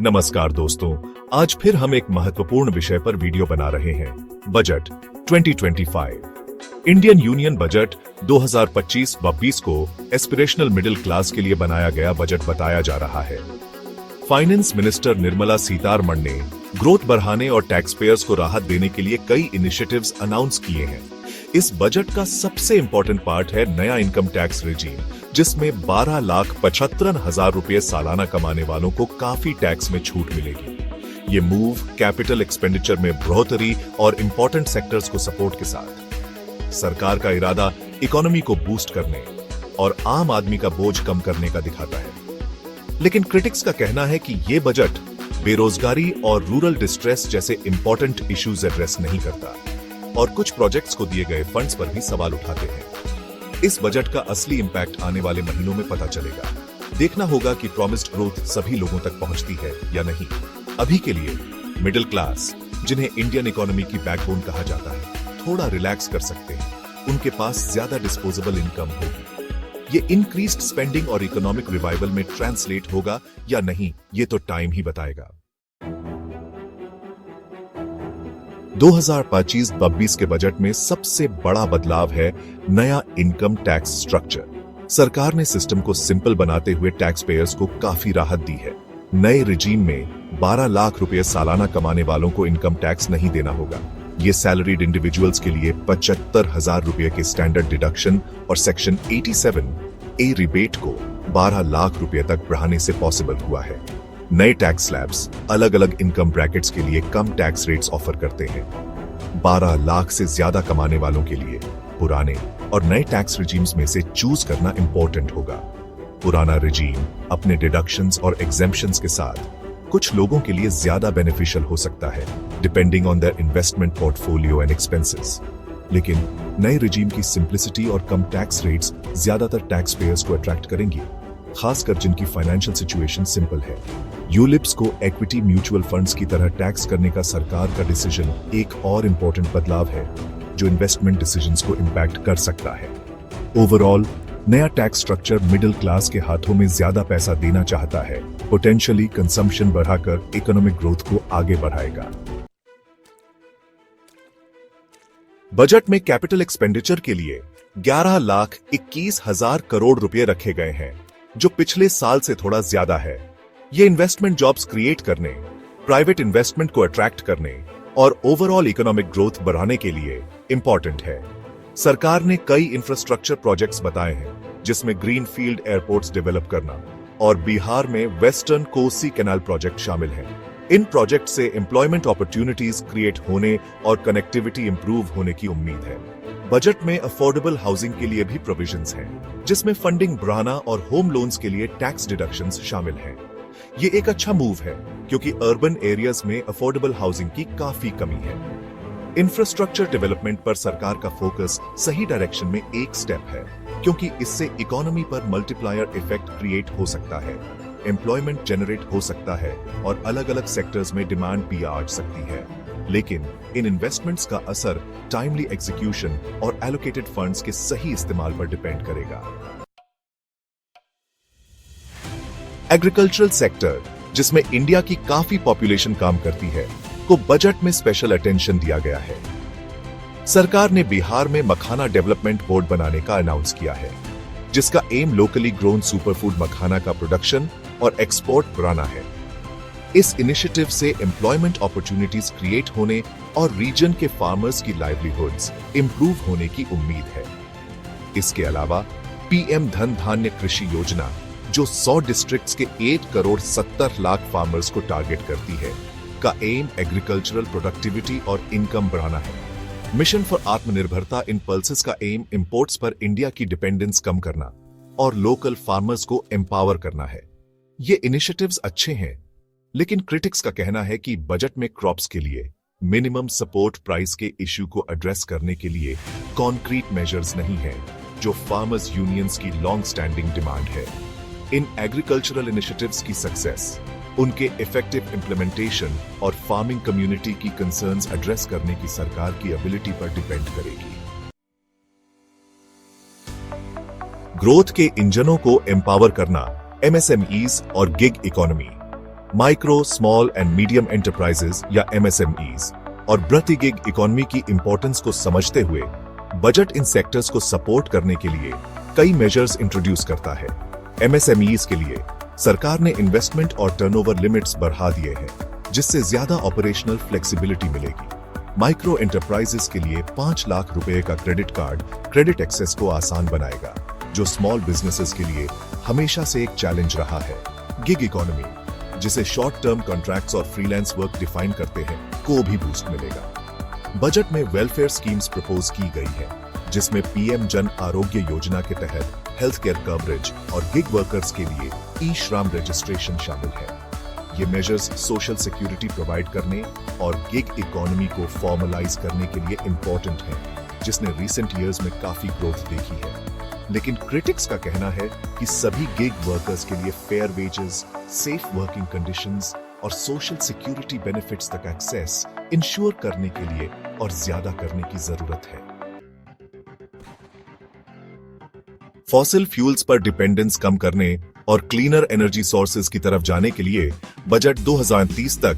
नमस्कार दोस्तों, आज फिर हम एक महत्वपूर्ण विषय पर वीडियो बना रहे हैं। बजट 2025। इंडियन यूनियन बजट 2025-26 को एस्पिरेशनल मिडिल क्लास के लिए बनाया गया बजट बताया जा रहा है। फाइनेंस मिनिस्टर निर्मला सीतारमण ने ग्रोथ बढ़ाने और टैक्स पेयर्स को राहत देने के लिए कई इनिशिएटिव्स अनाउंस किए हैं। इस बजट का सबसे इंपॉर्टेंट पार्ट है नया इनकम टैक्स रेजीम, जिसमें 12,75,000 रुपए सालाना कमाने वालों को काफी टैक्स में छूट मिलेगी। ये मूव कैपिटल एक्सपेंडिचर में बढ़ोतरी और इंपॉर्टेंट सेक्टर्स को सपोर्ट के साथ सरकार का इरादा इकोनॉमी को बूस्ट करने और आम आदमी का बोझ कम करने का दिखाता है। लेकिन क्रिटिक्स का कहना है कि ये बजट बेरोजगारी और रूरल डिस्ट्रेस जैसे इंपॉर्टेंट इश्यूज एड्रेस नहीं करता और कुछ प्रोजेक्ट्स को दिए गए फंड्स पर भी सवाल उठाते हैं। इस बजट का असली इंपैक्ट आने वाले महीनों में पता चलेगा। देखना होगा कि प्रॉमिस्ड ग्रोथ सभी लोगों तक पहुंचती है या नहीं। अभी के लिए मिडिल क्लास, जिन्हें इंडियन इकोनॉमी की बैकबोन कहा जाता है, थोड़ा रिलैक्स कर सकते हैं। उनके पास ज्यादा डिस्पोजेबल इनकम होगी। ये इंक्रीज्ड स्पेंडिंग और इकोनॉमिक रिवाइवल में ट्रांसलेट होगा या नहीं, ये तो टाइम ही बताएगा। 2025-26 के बजट में सबसे बड़ा बदलाव है नया इनकम टैक्स स्ट्रक्चर। सरकार ने सिस्टम को सिंपल बनाते हुए टैक्स पेयर्स को काफी राहत दी है। नए रिजीम में 12 लाख रुपए सालाना कमाने वालों को इनकम टैक्स नहीं देना होगा। ये सैलरीड इंडिविजुअल्स के लिए 75,000 रुपए के स्टैंडर्ड डिडक्शन और सेक्शन 87A रिबेट को 12 लाख रुपए तक बढ़ाने से पॉसिबल हुआ है। नए टैक्स स्लैब्स अलग अलग इनकम ब्रैकेट्स के लिए कम टैक्स रेट्स ऑफर करते हैं। 12 लाख से ज्यादा कमाने वालों के लिए पुराने और नए टैक्स रिजीम्स में से चूज करना इंपॉर्टेंट होगा। पुराना रिजीम अपने डिडक्शंस और एग्जेम्पशंस के साथ कुछ लोगों के लिए ज्यादा बेनिफिशियल हो सकता है, depending on their investment portfolio and expenses. लेकिन नए रिजीम की सिंप्लिसिटी और कम टैक्स रेट्स ज्यादातर टैक्स पेयर्स को अट्रैक्ट करेंगी, खासकर जिनकी फाइनेंशियल सिचुएशन सिंपल है। यूलिप्स को इक्विटी म्यूचुअल फंड्स की तरह टैक्स करने का सरकार का डिसीजन एक और इंपॉर्टेंट बदलाव है, जो इन्वेस्टमेंट डिसीजंस को इंपैक्ट कर सकता है। ओवरऑल नया टैक्स स्ट्रक्चर मिडिल क्लास के हाथों में ज्यादा पैसा देना चाहता है, पोटेंशियली कंजम्पशन बढ़ाकर इकोनॉमिक ग्रोथ को आगे बढ़ाएगा। बजट में कैपिटल एक्सपेंडिचर के लिए 11,21,000 करोड़ रुपए रखे गए हैं, जो पिछले साल से थोड़ा ज्यादा है। ये इन्वेस्टमेंट जॉब्स क्रिएट करने, प्राइवेट इन्वेस्टमेंट को अट्रैक्ट करने और ओवरऑल इकोनॉमिक ग्रोथ बढ़ाने के लिए इंपॉर्टेंट है। सरकार ने कई इंफ्रास्ट्रक्चर प्रोजेक्ट्स बताए हैं, जिसमें ग्रीनफील्ड एयरपोर्ट्स डेवलप करना और बिहार में वेस्टर्न कोसी कैनाल प्रोजेक्ट शामिल हैं। इन प्रोजेक्ट से एम्प्लॉयमेंट अपॉर्चुनिटीज क्रिएट होने और कनेक्टिविटी इंप्रूव होने की उम्मीद है। बजट में अफोर्डेबल हाउसिंग के लिए भी प्रोविजंस हैं, जिसमें फंडिंग बढ़ाना और होम लोन्स के लिए टैक्स डिडक्शंस शामिल हैं। ये एक अच्छा मूव है, क्योंकि अर्बन एरियाज में अफोर्डेबल हाउसिंग की काफी कमी है। इंफ्रास्ट्रक्चर डेवलपमेंट पर सरकार का फोकस सही डायरेक्शन में एक स्टेप है, क्योंकि इससे इकोनॉमी पर मल्टीप्लायर इफेक्ट क्रिएट हो सकता है, एम्प्लॉयमेंट जनरेट हो सकता है और अलग अलग सेक्टर्स में डिमांड भी आ सकती है। लेकिन इन इन्वेस्टमेंट्स का असर टाइमली एग्जीक्यूशन और एलोकेटेड फंड्स के सही इस्तेमाल पर डिपेंड करेगा। एग्रीकल्चरल सेक्टर, जिसमें इंडिया की काफी पॉपुलेशन काम करती है, को बजट में स्पेशल अटेंशन दिया गया है। सरकार ने बिहार में मखाना डेवलपमेंट बोर्ड बनाने का अनाउंस किया है, जिसका एम लोकली ग्रोन सुपरफूड मखाना का प्रोडक्शन और एक्सपोर्ट बढ़ाना है। इस इनिशिएटिव से एम्प्लॉयमेंट अपॉर्चुनिटीज क्रिएट होने और रीजन के फार्मर्स की लाइवलीहुड्स इंप्रूव होने की उम्मीद है। इसके अलावा पीएम धन धान्य कृषि योजना, जो 100 डिस्ट्रिक्ट्स के 8,70,00,000 फार्मर्स को टारगेट करती है, का एम एग्रीकल्चरल प्रोडक्टिविटी और इनकम बढ़ाना है। मिशन फॉर आत्मनिर्भरता इन पल्सेस का एम इंपोर्ट्स पर इंडिया की डिपेंडेंस कम करना और लोकल फार्मर्स को एम्पावर करना है। ये इनिशिएटिव्स अच्छे हैं, लेकिन क्रिटिक्स का कहना है कि बजट में क्रॉप्स के लिए मिनिमम सपोर्ट प्राइस के इश्यू को एड्रेस करने के लिए कॉन्क्रीट मेजर्स नहीं है, जो फार्मर्स यूनियंस की लॉन्ग स्टैंडिंग डिमांड है। इन एग्रीकल्चरल इनिशिएटिव्स की सक्सेस उनके इफेक्टिव इंप्लीमेंटेशन और फार्मिंग कम्युनिटी की कंसर्न्स एड्रेस करने की सरकार की एबिलिटी पर डिपेंड करेगी। ग्रोथ के इंजनों को एम्पावर करना, एमएसएमईज और gig economy. Micro, small and medium enterprises या MSMEs और बढ़ती गिग इकोनॉमी की इंपॉर्टेंस को समझते हुए बजट इन सेक्टर्स को सपोर्ट करने के लिए कई मेजर्स इंट्रोड्यूस करता है। MSMEs के लिए सरकार ने इन्वेस्टमेंट और टर्नओवर लिमिट्स बढ़ा दिए हैं, जिससे ज्यादा ऑपरेशनल फ्लेक्सिबिलिटी मिलेगी। माइक्रो एंटरप्राइजेस के लिए 5 लाख रुपए का क्रेडिट कार्ड क्रेडिट एक्सेस को आसान बनाएगा, जो स्मॉल बिजनेसेस के लिए हमेशा से एक चैलेंज रहा है। गिग इकोनॉमी, जिसे शॉर्ट टर्म कॉन्ट्रैक्ट्स और फ्रीलांस वर्क डिफाइन करते हैं, को भी बूस्ट मिलेगा। बजट में वेलफेयर स्कीम्स प्रपोज की गई है, जिसमें PM जन आरोग्य योजना के तहत हेल्थ केयर कवरेज और गिग वर्कर्स के लिए ई-श्रम रजिस्ट्रेशन शामिल है। ये मेजर्स सोशल सिक्योरिटी प्रोवाइड करने और गिग इकोनॉमी को फॉर्मलाइज करने के लिए इंपॉर्टेंट है, जिसने रिसेंट ईयर्स में काफी ग्रोथ देखी है। लेकिन क्रिटिक्स का कहना है कि सभी गिग वर्कर्स के लिए fair wages, safe working conditions और सोशल सिक्योरिटी बेनिफिट्स तक एक्सेस इंश्योर करने के लिए और ज्यादा करने की जरूरत है। फॉसिल फ्यूल्स पर डिपेंडेंस कम करने और क्लीनर एनर्जी सोर्सेज की तरफ जाने के लिए बजट 2030 तक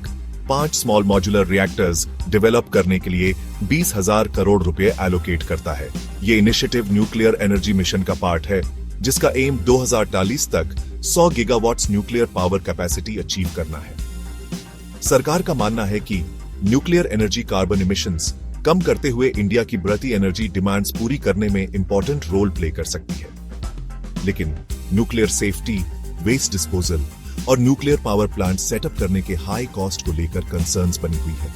5 स्मॉल मॉड्यूलर रिएक्टर्स डेवलप करने के लिए 20,000 करोड़ रुपए एलोकेट करता है। ये इनिशिएटिव न्यूक्लियर एनर्जी मिशन का पार्ट है, जिसका एम 2040 तक 100 gigawatts nuclear power capacity achieve करना है। सरकार का मानना है कि न्यूक्लियर एनर्जी कार्बन इमिशंस कम करते हुए इंडिया की बढ़ती एनर्जी डिमांड्स पूरी करने में इंपॉर्टेंट रोल प्ले कर सकती है। लेकिन न्यूक्लियर सेफ्टी, वेस्ट डिस्पोजल और न्यूक्लियर पावर प्लांट सेटअप करने के हाई कॉस्ट को लेकर कंसर्न्स बनी हुई है।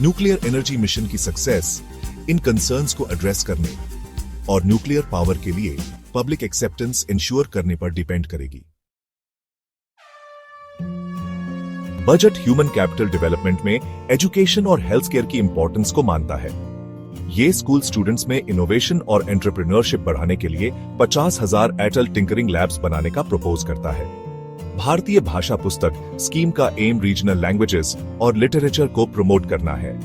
न्यूक्लियर एनर्जी मिशन की सक्सेस इन कंसर्न्स को एड्रेस करने और न्यूक्लियर पावर के लिए पब्लिक एक्सेप्टेंस इंश्योर करने पर डिपेंड करेगी। बजट ह्यूमन कैपिटल डेवलपमेंट में एजुकेशन और हेल्थ केयर की इंपॉर्टेंस को मानता है। ये स्कूल स्टूडेंट्स में इनोवेशन और एंटरप्रेन्योरशिप बढ़ाने के लिए 50,000 एडल्ट टिंकरिंग लैब्स बनाने का प्रपोज करता है। भारतीय भाषा पुस्तक स्कीम का एम रीजनल लैंग्वेजेस और लिटरेचर को प्रमोट करना है।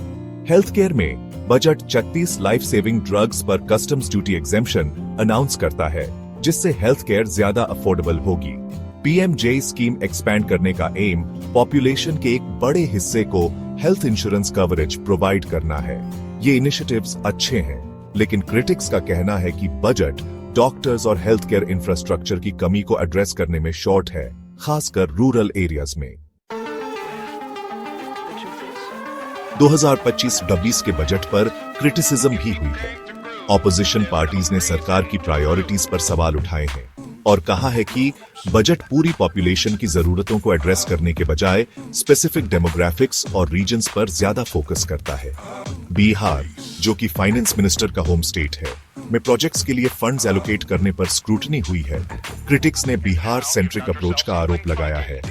हेल्थ केयर में बजट 36 लाइफ सेविंग ड्रग्स पर कस्टम्स ड्यूटी एग्जेम्पशन अनाउंस करता है, जिससे हेल्थ केयर ज्यादा अफोर्डेबल होगी। PMJ स्कीम एक्सपैंड करने का एम पॉपुलेशन के एक बड़े हिस्से को हेल्थ इंश्योरेंस कवरेज प्रोवाइड करना है। ये इनिशिएटिव्स अच्छे हैं, लेकिन क्रिटिक्स का कहना है कि बजट डॉक्टर्स और हेल्थ केयर इंफ्रास्ट्रक्चर की कमी को एड्रेस करने में शॉर्ट है, खासकर रूरल एरियाज में। 2025-26 के बजट पर क्रिटिसिज्म भी हुई है। ऑपोजिशन पार्टीज ने सरकार की प्रायोरिटीज पर सवाल उठाए हैं और कहा है कि बजट पूरी पॉपुलेशन की जरूरतों को एड्रेस करने के बजाय स्पेसिफिक डेमोग्राफिक्स और रीजन्स पर ज्यादा फोकस करता है। बिहार, जो कि फाइनेंस मिनिस्टर का होम स्टेट है, में प्रोजेक्ट्स के लिए फंड्स एलोकेट करने पर स्क्रूटनी हुई है। क्रिटिक्स ने बिहार सेंट्रिक अप्रोच का आरोप लगाया है।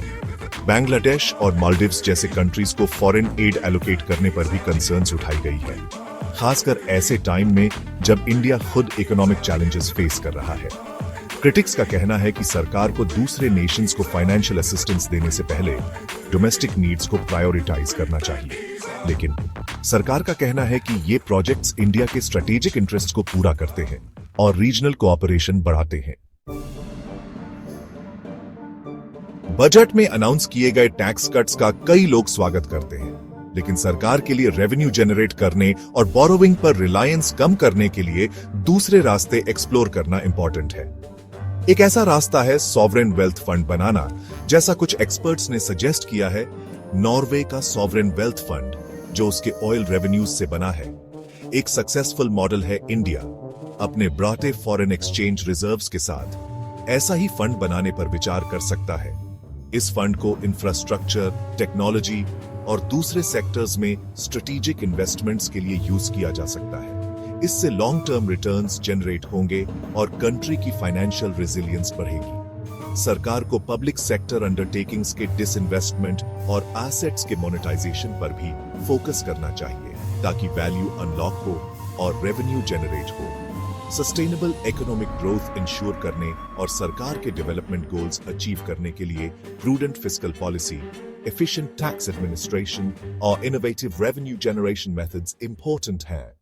बांग्लादेश और मालदीव्स जैसे कंट्रीज को फॉरेन एड एलोकेट करने पर भी कंसर्न्स उठाई गई है, खासकर ऐसे टाइम में जब इंडिया खुद इकोनॉमिक चैलेंजेस फेस कर रहा है। क्रिटिक्स का कहना है कि सरकार को दूसरे नेशंस को फाइनेंशियल असिस्टेंस देने से पहले डोमेस्टिक नीड्स को प्रायोरिटाइज करना चाहिए। लेकिन सरकार का कहना है कि ये प्रोजेक्ट्स इंडिया के स्ट्रेटेजिक इंटरेस्ट को पूरा करते हैं और रीजनल कोऑपरेशन बढ़ाते हैं। बजट में अनाउंस किए गए टैक्स कट्स का कई लोग स्वागत करते हैं, लेकिन सरकार के लिए रेवेन्यू जनरेट करने और बोरोविंग पर रिलायंस कम करने के लिए दूसरे रास्ते एक्सप्लोर करना इंपॉर्टेंट है। एक ऐसा रास्ता है सॉवरेन वेल्थ फंड बनाना, जैसा कुछ एक्सपर्ट्स ने सजेस्ट किया है। नॉर्वे का सॉवरेन वेल्थ फंड, जो उसके ऑयल रेवेन्यूज से बना है, एक सक्सेसफुल मॉडल है। इंडिया अपने बढ़ते फॉरेन एक्सचेंज रिजर्व्स के साथ ऐसा ही फंड बनाने पर विचार कर सकता है। इस फंड को इंफ्रास्ट्रक्चर, टेक्नोलॉजी और दूसरे सेक्टर्स में स्ट्रेटेजिक इन्वेस्टमेंट्स के लिए यूज किया जा सकता है। इससे लॉन्ग टर्म रिटर्न्स जनरेट होंगे और कंट्री की फाइनेंशियल रेजिलियंस बढ़ेगी। सरकार को पब्लिक सेक्टर अंडरटेकिंग्स के डिसइन्वेस्टमेंट और एसेट्स के मोनेटाइजेशन पर भी फोकस करना चाहिए, ताकि वैल्यू अनलॉक हो और रेवेन्यू जनरेट हो। सस्टेनेबल इकोनॉमिक ग्रोथ इंश्योर करने और सरकार के डेवलपमेंट गोल्स अचीव करने के लिए prudent fiscal policy, efficient tax administration और innovative revenue generation methods important हैं।